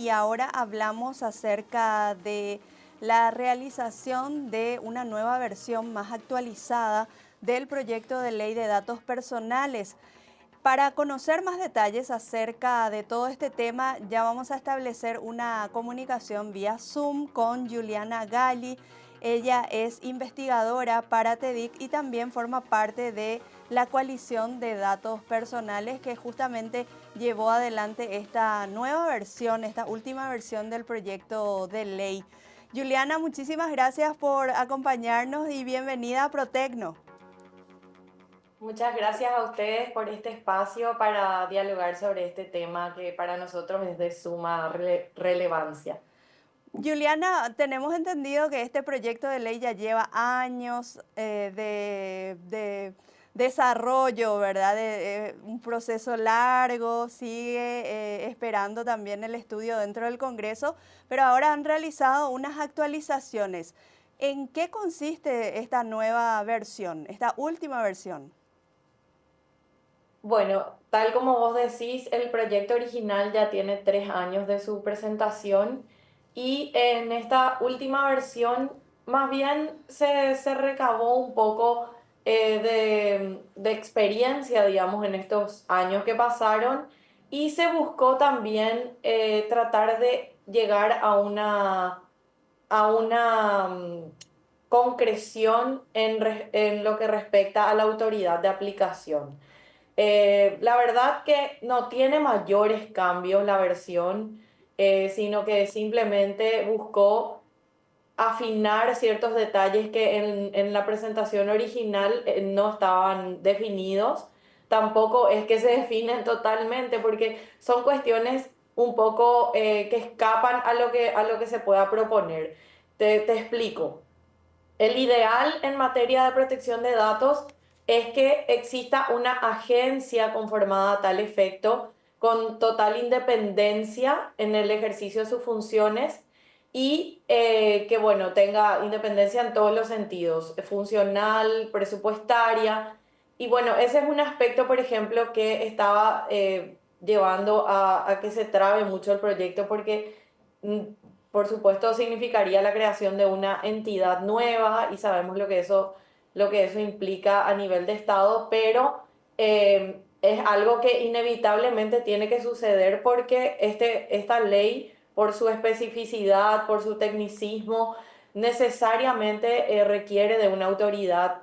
y ahora hablamos acerca de la realización de una nueva versión más actualizada del proyecto de ley de datos personales. Para conocer más detalles acerca de todo este tema, ya vamos a establecer una comunicación vía Zoom con Juliana Gali. Ella es investigadora para TEDIC y también forma parte de la coalición de datos personales que justamente llevó adelante esta nueva versión, esta última versión del proyecto de ley. Juliana, muchísimas gracias por acompañarnos y bienvenida a Protecno. Muchas gracias a ustedes por este espacio para dialogar sobre este tema que para nosotros es de suma relevancia. Juliana, tenemos entendido que este proyecto de ley ya lleva años de desarrollo, ¿verdad? Un proceso largo, sigue esperando también el estudio dentro del Congreso, pero ahora han realizado unas actualizaciones. ¿En qué consiste esta nueva versión, esta última versión? Bueno, tal como vos decís, el proyecto original ya tiene 3 años de su presentación y en esta última versión más bien se recabó un poco de experiencia, digamos, en estos años que pasaron y se buscó también tratar de llegar a una concreción en lo que respecta a la autoridad de aplicación. La verdad que no tiene mayores cambios la versión, sino que simplemente buscó afinar ciertos detalles que en la presentación original no estaban definidos. Tampoco es que se definen totalmente porque son cuestiones un poco que escapan a lo que se pueda proponer. Te explico. El ideal en materia de protección de datos es que exista una agencia conformada a tal efecto, con total independencia en el ejercicio de sus funciones y que, bueno, tenga independencia en todos los sentidos, funcional, presupuestaria. Y bueno, ese es un aspecto, por ejemplo, que estaba llevando a que se trabe mucho el proyecto porque mm, por supuesto, significaría la creación de una entidad nueva y sabemos lo que eso implica a nivel de Estado, pero es algo que inevitablemente tiene que suceder porque esta ley, por su especificidad, por su tecnicismo, necesariamente requiere de una autoridad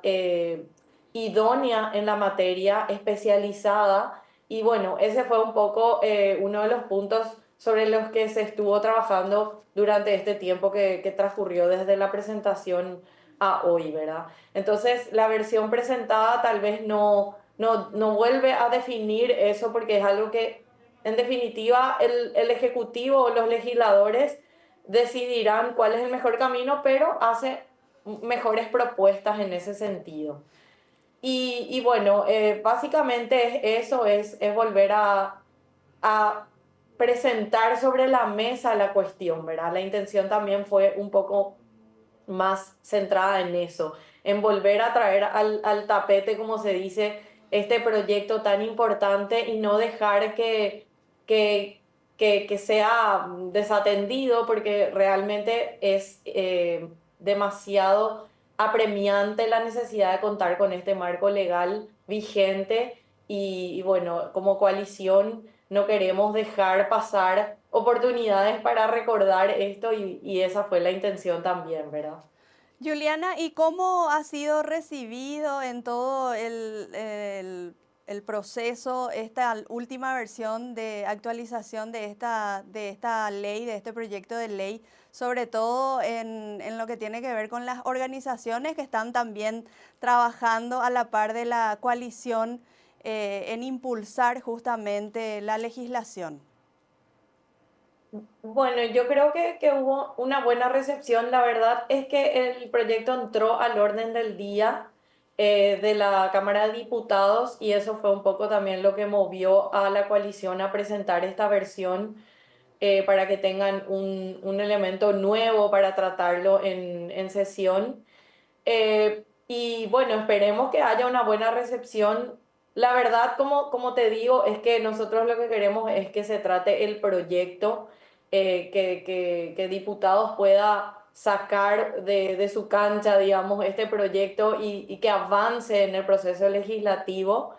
idónea en la materia, especializada. Y bueno, ese fue un poco uno de los puntos sobre los que se estuvo trabajando durante este tiempo que transcurrió desde la presentación a hoy, ¿verdad? Entonces, la versión presentada tal vez no vuelve a definir eso porque es algo que, en definitiva, el Ejecutivo o los legisladores decidirán cuál es el mejor camino, pero hace mejores propuestas en ese sentido. Y bueno, básicamente eso es volver a presentar sobre la mesa la cuestión, ¿verdad? La intención también fue un poco más centrada en eso, en volver a traer al tapete, como se dice, este proyecto tan importante y no dejar que, que sea desatendido porque realmente es demasiado apremiante la necesidad de contar con este marco legal vigente y bueno, como coalición no queremos dejar pasar oportunidades para recordar esto y esa fue la intención también, ¿verdad? Juliana, ¿y cómo ha sido recibido en todo el proceso esta última versión de actualización de esta ley, de este proyecto de ley, sobre todo en lo que tiene que ver con las organizaciones que están también trabajando a la par de la coalición en impulsar justamente la legislación? Bueno, yo creo que hubo una buena recepción. La verdad es que el proyecto entró al orden del día de la Cámara de Diputados y eso fue un poco también lo que movió a la coalición a presentar esta versión para que tengan un elemento nuevo para tratarlo en sesión. Y bueno, esperemos que haya una buena recepción. La verdad, como te digo, es que nosotros lo que queremos es que se trate el proyecto que diputados pueda sacar de su cancha, digamos, este proyecto y que avance en el proceso legislativo.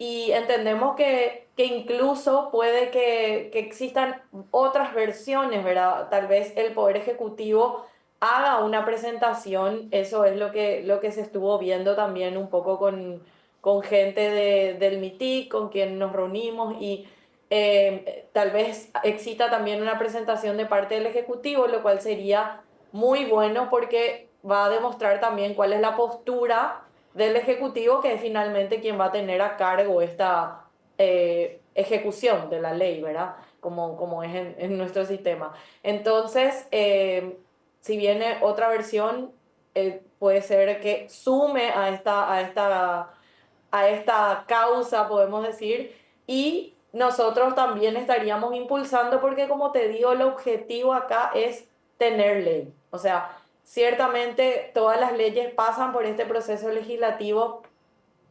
Y entendemos que incluso puede que existan otras versiones, ¿verdad? Tal vez el Poder Ejecutivo haga una presentación, eso es lo que se estuvo viendo también un poco con gente del MITIC, con quien nos reunimos, y tal vez exista también una presentación de parte del Ejecutivo, lo cual sería muy bueno porque va a demostrar también cuál es la postura del Ejecutivo, que es finalmente quien va a tener a cargo esta ejecución de la ley, ¿verdad? Como es en nuestro sistema. Entonces, si viene otra versión, puede ser que sume a esta causa, podemos decir, y nosotros también estaríamos impulsando porque, como te digo, el objetivo acá es tener ley. O sea, ciertamente todas las leyes pasan por este proceso legislativo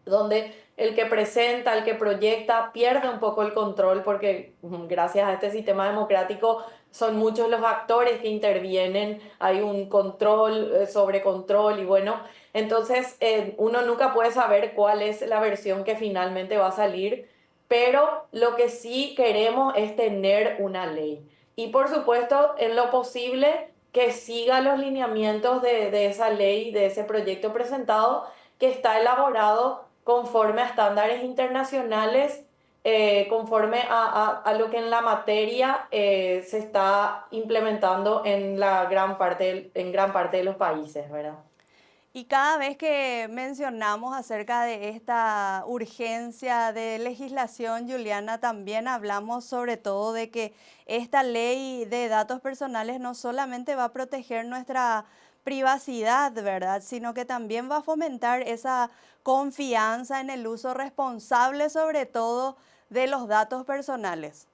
donde el que presenta, el que proyecta, pierde un poco el control porque gracias a este sistema democrático son muchos los actores que intervienen, hay un control sobre control y bueno, entonces uno nunca puede saber cuál es la versión que finalmente va a salir, pero lo que sí queremos es tener una ley. Y por supuesto, en lo posible, que siga los lineamientos de esa ley, de ese proyecto presentado que está elaborado conforme a estándares internacionales, conforme a lo que en la materia se está implementando en la gran parte, en gran parte de los países, ¿verdad? Y cada vez que mencionamos acerca de esta urgencia de legislación, Juliana, también hablamos sobre todo de que esta ley de datos personales no solamente va a proteger nuestra privacidad, ¿verdad? Sino que también va a fomentar esa confianza en el uso responsable, sobre todo, de los datos personales.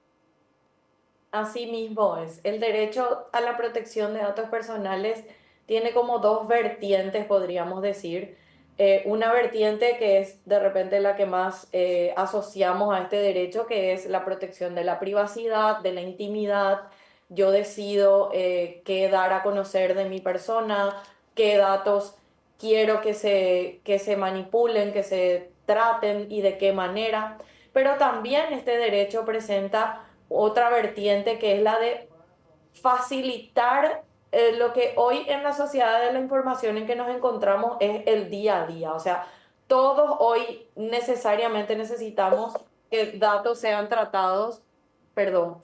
Así mismo es. El derecho a la protección de datos personales tiene como dos vertientes, podríamos decir. Una vertiente que es de repente la que más asociamos a este derecho, que es la protección de la privacidad, de la intimidad. Yo decido qué dar a conocer de mi persona, qué datos quiero que se manipulen, que se traten y de qué manera. Pero también este derecho presenta otra vertiente que es la de facilitar lo que hoy en la sociedad de la información en que nos encontramos es el día a día. O sea, todos hoy necesariamente necesitamos que datos sean tratados, perdón,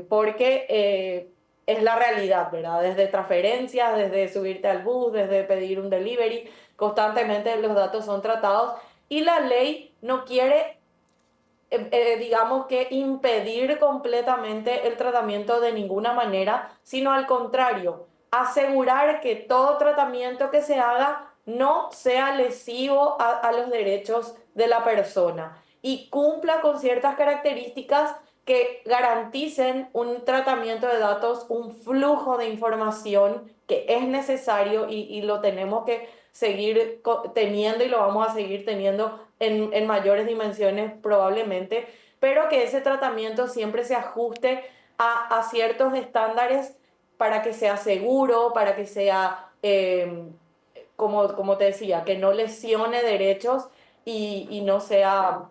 porque es la realidad, ¿verdad? Desde transferencias, desde subirte al bus, desde pedir un delivery, constantemente los datos son tratados y la ley no quiere digamos que impedir completamente el tratamiento de ninguna manera, sino al contrario, asegurar que todo tratamiento que se haga no sea lesivo a los derechos de la persona y cumpla con ciertas características que garanticen un tratamiento de datos, un flujo de información que es necesario y lo tenemos que seguir teniendo y lo vamos a seguir teniendo en mayores dimensiones probablemente, pero que ese tratamiento siempre se ajuste a ciertos estándares para que sea seguro, para que sea, como te decía, que no lesione derechos y no sea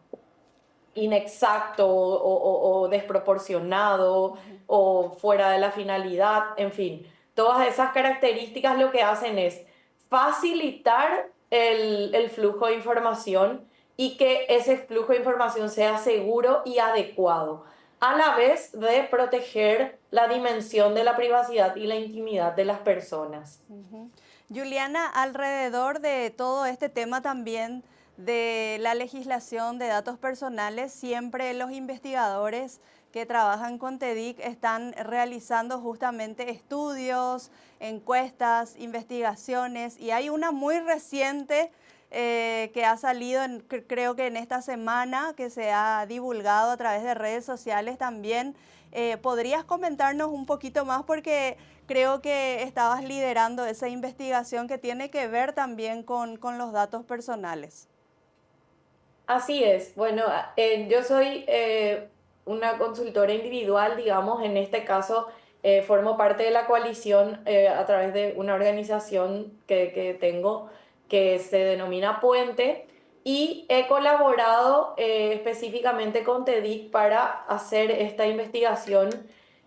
inexacto o desproporcionado o fuera de la finalidad, en fin, todas esas características lo que hacen es facilitar el flujo de información y que ese flujo de información sea seguro y adecuado, a la vez de proteger la dimensión de la privacidad y la intimidad de las personas. Ujú. Juliana, alrededor de todo este tema también de la legislación de datos personales, siempre los investigadores que trabajan con TEDIC están realizando justamente estudios, encuestas, investigaciones, y hay una muy reciente que ha salido, creo que en esta semana, que se ha divulgado a través de redes sociales también. ¿Podrías comentarnos un poquito más? Porque creo que estabas liderando esa investigación que tiene que ver también con los datos personales. Así es. Bueno, yo soy una consultora individual, digamos, en este caso Formo parte de la coalición a través de una organización que tengo que se denomina Puente y he colaborado específicamente con TEDIC para hacer esta investigación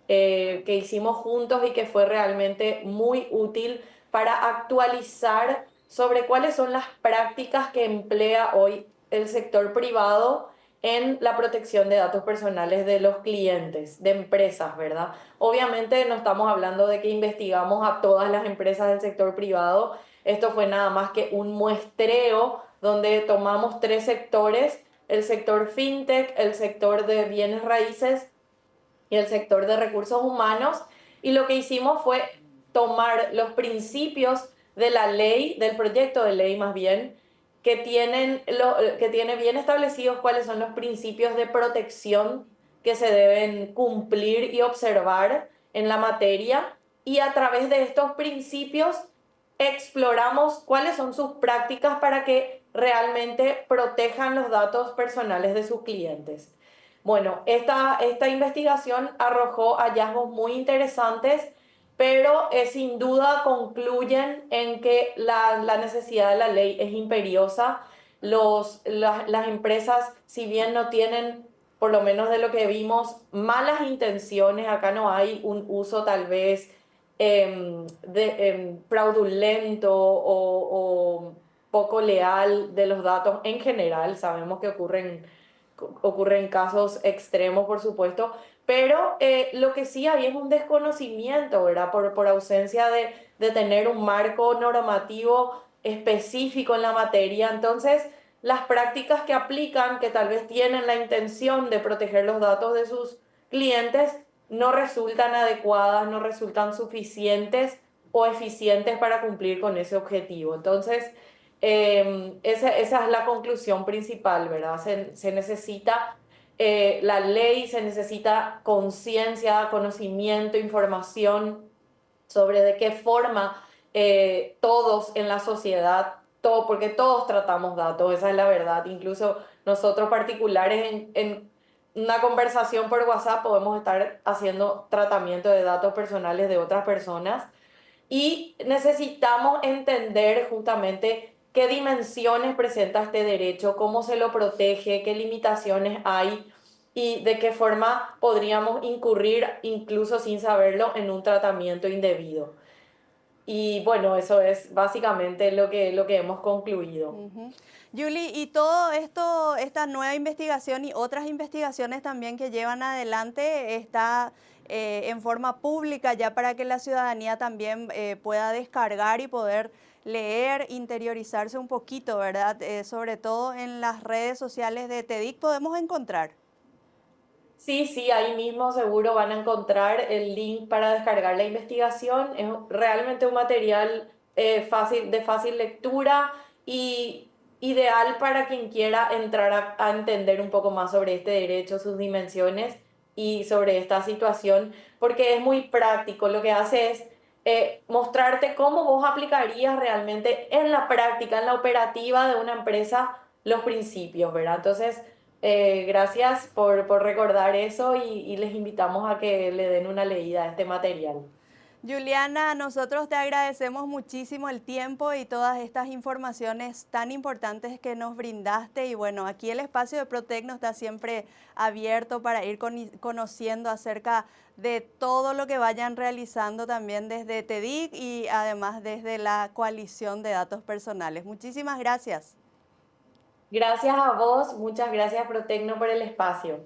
que hicimos juntos y que fue realmente muy útil para actualizar sobre cuáles son las prácticas que emplea hoy el sector privado en la protección de datos personales de los clientes, de empresas, ¿verdad? Obviamente no estamos hablando de que investigamos a todas las empresas del sector privado. Esto fue nada más que un muestreo donde tomamos tres sectores: el sector fintech, el sector de bienes raíces y el sector de recursos humanos. Y lo que hicimos fue tomar los principios de la ley, del proyecto de ley más bien, que tiene bien establecidos cuáles son los principios de protección que se deben cumplir y observar en la materia. Y a través de estos principios exploramos cuáles son sus prácticas para que realmente protejan los datos personales de sus clientes. Bueno, esta investigación arrojó hallazgos muy interesantes, pero sin duda concluyen en que la necesidad de la ley es imperiosa. Las empresas, si bien no tienen, por lo menos de lo que vimos, malas intenciones, acá no hay un uso tal vez fraudulento o poco leal de los datos en general. Sabemos que ocurren casos extremos, por supuesto, pero lo que sí había es un desconocimiento, ¿verdad? Por ausencia de tener un marco normativo específico en la materia. Entonces, las prácticas que aplican, que tal vez tienen la intención de proteger los datos de sus clientes, no resultan adecuadas, no resultan suficientes o eficientes para cumplir con ese objetivo. Entonces, esa es la conclusión principal, ¿verdad? Se necesita la ley, se necesita conciencia, conocimiento, información sobre de qué forma todos en la sociedad, todo, porque todos tratamos datos, esa es la verdad. Incluso nosotros particulares en una conversación por WhatsApp podemos estar haciendo tratamiento de datos personales de otras personas y necesitamos entender justamente qué dimensiones presenta este derecho, cómo se lo protege, qué limitaciones hay y de qué forma podríamos incurrir, incluso sin saberlo, en un tratamiento indebido. Y bueno, eso es básicamente lo que hemos concluido. Ujú. Julie, y todo esto, esta nueva investigación y otras investigaciones también que llevan adelante, está en forma pública ya para que la ciudadanía también pueda descargar y poder leer, interiorizarse un poquito, ¿verdad? Sobre todo en las redes sociales de TEDIC podemos encontrar. Sí, sí, ahí mismo seguro van a encontrar el link para descargar la investigación. Es realmente un material de fácil lectura y ideal para quien quiera entrar a entender un poco más sobre este derecho, sus dimensiones y sobre esta situación, porque es muy práctico. Lo que hace es mostrarte cómo vos aplicarías realmente en la práctica, en la operativa de una empresa, los principios, ¿verdad? Entonces, gracias por recordar eso y les invitamos a que le den una leída a este material. Juliana, nosotros te agradecemos muchísimo el tiempo y todas estas informaciones tan importantes que nos brindaste. Y bueno, aquí el espacio de Protecno está siempre abierto para ir conociendo acerca de todo lo que vayan realizando también desde TEDIC y además desde la coalición de datos personales. Muchísimas gracias. Gracias a vos, muchas gracias Protecno por el espacio.